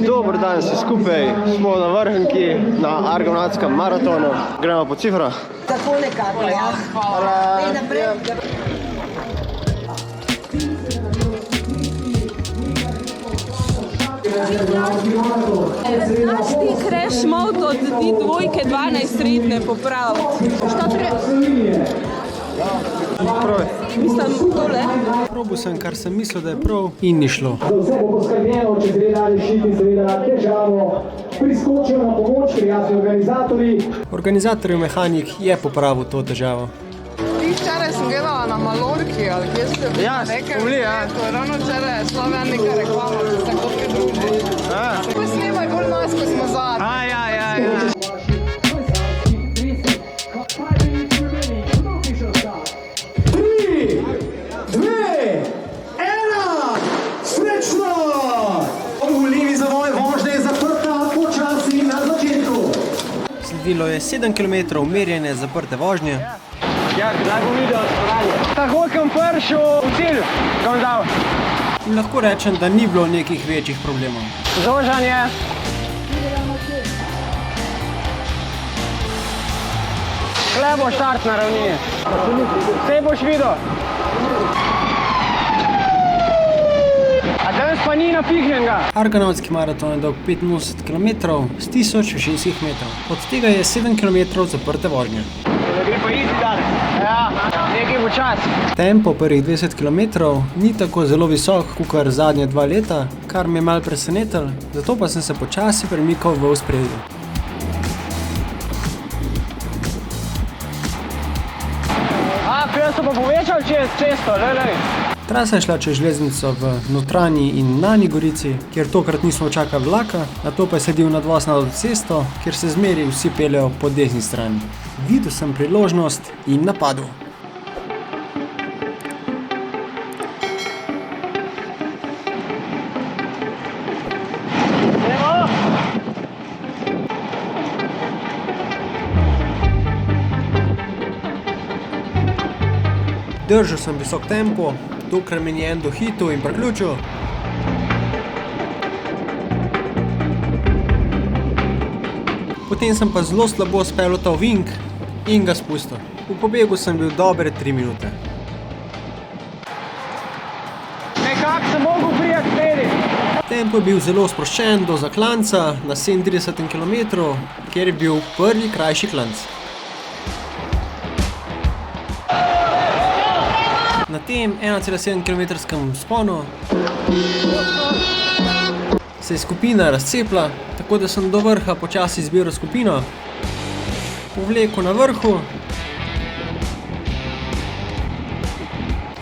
Dober dan vsi skupaj, smo na vrhnki na Argonautskem maratonu. Gremo po cifro. Tako nekako, ja. Hvala. Znaš ti crash mode od ti dvojke 12 srednje popraviti? Šta Mislim, tole. Probal sem, kar sem mislil, da je prav in ni šlo. Za vse bo poskrbljeno, če gre dalje šiti, seveda na težavo. Priskočijo na pomoč prijatelji organizatorji. Organizatorjev mehanik je popravil to težavo. Včeraj sem gledala na Malorki, ali kje ste bili? Ja, pomli, ja. Ravno včeraj je šla ven neka reklama, da se tako pridruži. Ko snimaj bolj nas, ko smo zadnji. Ja. Sledilo je 7 km merjene zaprte vožnje. Ja, kdaj bom videl spranje? Tako kam prišel v cilj, kam dal. In lahko rečem, da ni bilo nekih večjih problemov. Zožanje. Kle bo štart na ravnini. Vse boš videl. A danes pa ni napihnjenega. Argonautski maraton je dolg 85 km s 1000 višinskih metrov. Od tega je 7 km zaprte vožnje. Da gre pa easy danes. Ja, nekaj bo čas. Tempo prvih 20 km ni tako zelo visok, kot zadnje 2 leta, kar me je malo presenetilo, zato pa sem se počasi premikal v ospredje. Prej so pa povečali čez cesto, lej. Trasa je šla čez železnico v Notranji in Nani Gorici, kjer tokrat nismo čakali vlaka, nato pa je sledil nadvoz nad cesto, kjer se zmeri vsi peljejo po desni strani. Videl sem priložnost in napadel. Držal sem visok tempo, dokler me ni en dohitel in priključil. Potem sem pa zelo slabo speljal vink in ga spustil. V pobegu sem bil dobre 3 minute. Nekako sem mogel prijeti pedi. Tempo je bil zelo sproščen do zaklanca na 37 km, kjer je bil prvi krajši klanc. Na tem 1,7 km vzponu se je skupina razcepla, tako da sem do vrha počasi izbiral skupino, povlekel na vrhu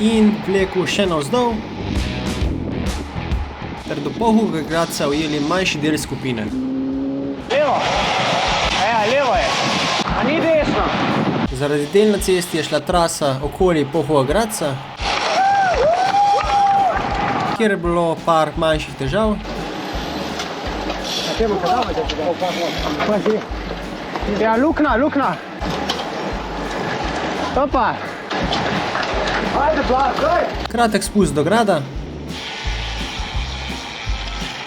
in vlekel še navzdol, ter do Polhugega gradca ujeli manjši del skupine. Levo. Levo je. A ni desno. Zaradi del na cesti je šla trasa okoli Polhugega gradca, kjer je bilo par manjših težav. Ja, lukna. Opa. Kratek spust do grada,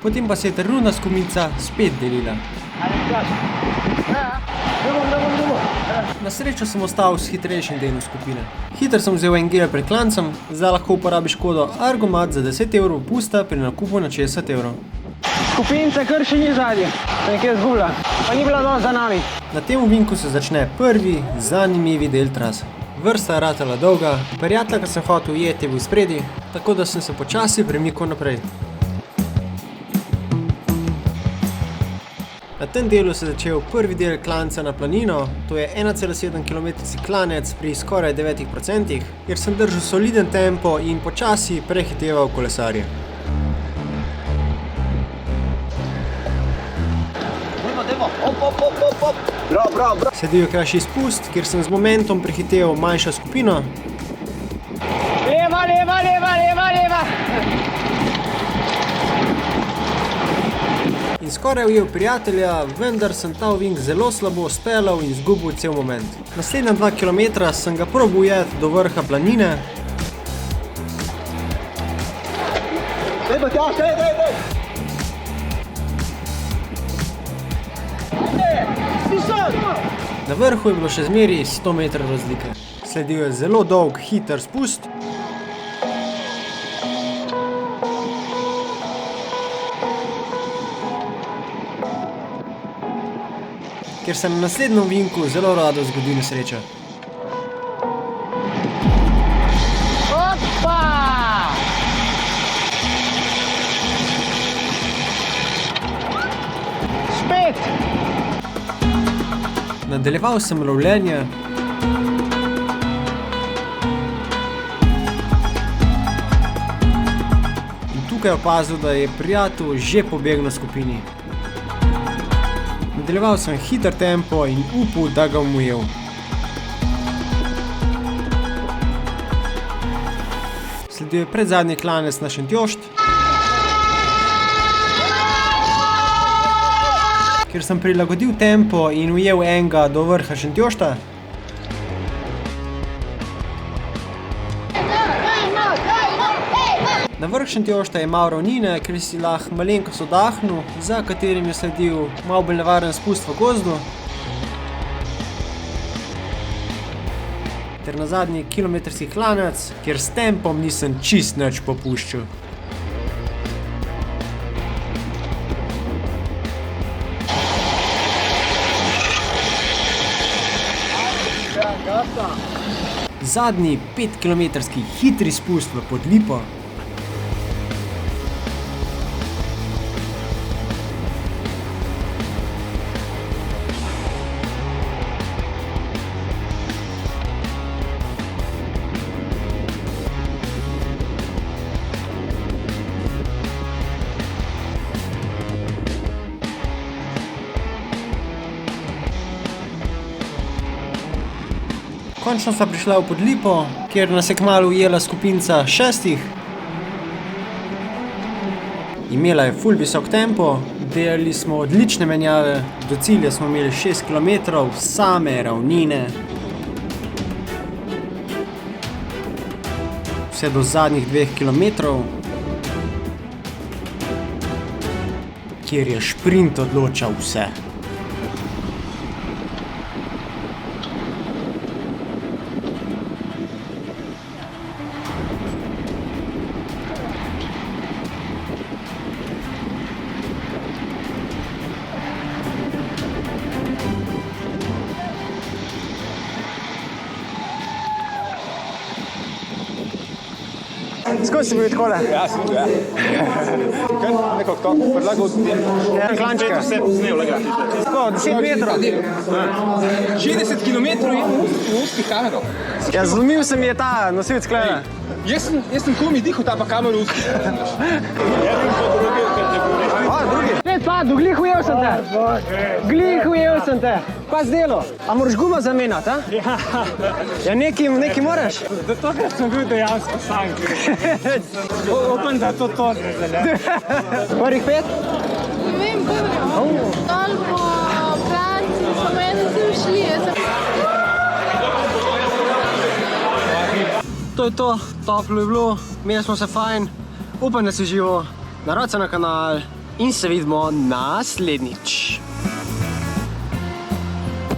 potem pa se je trenutna skupina spet delila. Na srečo sem ostal s hitrejšim delom skupine. Hitro sem vzel en gel pred klancem, zdaj lahko uporabiš kodo Argomat za 10 € pusta pri nakupu na 60 €. Skupinica kar še ni zadnji, se nekje zgubila, pa ni bila dosti za nami. Na tem ovinku se začne prvi, zanimivi del trase. Vrsta je ratala dolga, prijatelj, ki sem hotel ujeti, je bil spredi, tako da sem se počasi premikal naprej. Na tem delu se je začel prvi del klanca na planino, to je 1,7 km klanec pri skoraj 9%, kjer sem držal soliden tempo in počasi prehiteval kolesarje. Sledil je krajši spust, kjer sem z momentom prehiteval manjšo skupino. Leva. In skoraj ujel prijatelja, vendar sem ta ovink zelo slabo speljal in izgubil cel moment. Naslednja 2 km sem ga probal ujeti do vrha planine. Na vrhu je bilo še zmeri 100 metrov razlike. Sledil je zelo dolg, hiter spust. Ker se na naslednjem vinku zelo rado zgodi nesreča. Nadaljeval sem lovljenje. In tukaj je opazil, da je prijatelj že pobegnil skupini. Nadaljeval sem hiter tempo in upal, da ga bom ujel. Sledil je predzadnji klanec na Šentjošt, ker sem prilagodil tempo in ujel enega do vrha Šentjošta. Na vrh Šentjošta je imel ravnine, ker si lahko malenkost oddahnil, za katerim je sledil malo bolj nevaren spust v gozdu. Ter na zadnji kilometrski klanec, kjer s tempom nisem čist nič popuščal. Zadnji 5-kilometrski hitri spust v Podlipo. Končno sta prišla v Podlipo, kjer nas je kmalu ujela skupinca 6. Imela je ful visok tempo, delali smo odlične menjave, do cilja smo imeli 6 km, same ravnine. Vse do zadnjih 2 km, kjer je šprint odločal vse. Skoro si bil takole? Ja, sem bil, ja. Nekako to, predlagal si ti. Klančka. Vse posnel, lega. Tako, 10 metrov. 60 km in usti kamero. Ja, zlomil se mi je ta nosilc klena. Jaz sem komi dihal ta pa kamero usti. Drugi. Spet padel, glih ujel sem te. Glih ujel sem te. Pa zdelo. A moraš gumo zamenjati, a? Ja, neki moraš. Zato, ker sem bil dejansko sam. Upam, da to ne zelo. Prvih 5? Ne vem, prvo. Toliko Franci so meni se ušli. To je to, toplo je bilo, imeli smo se fajn. Upam, da si živo. Narod se na kanal in se vidimo naslednjič.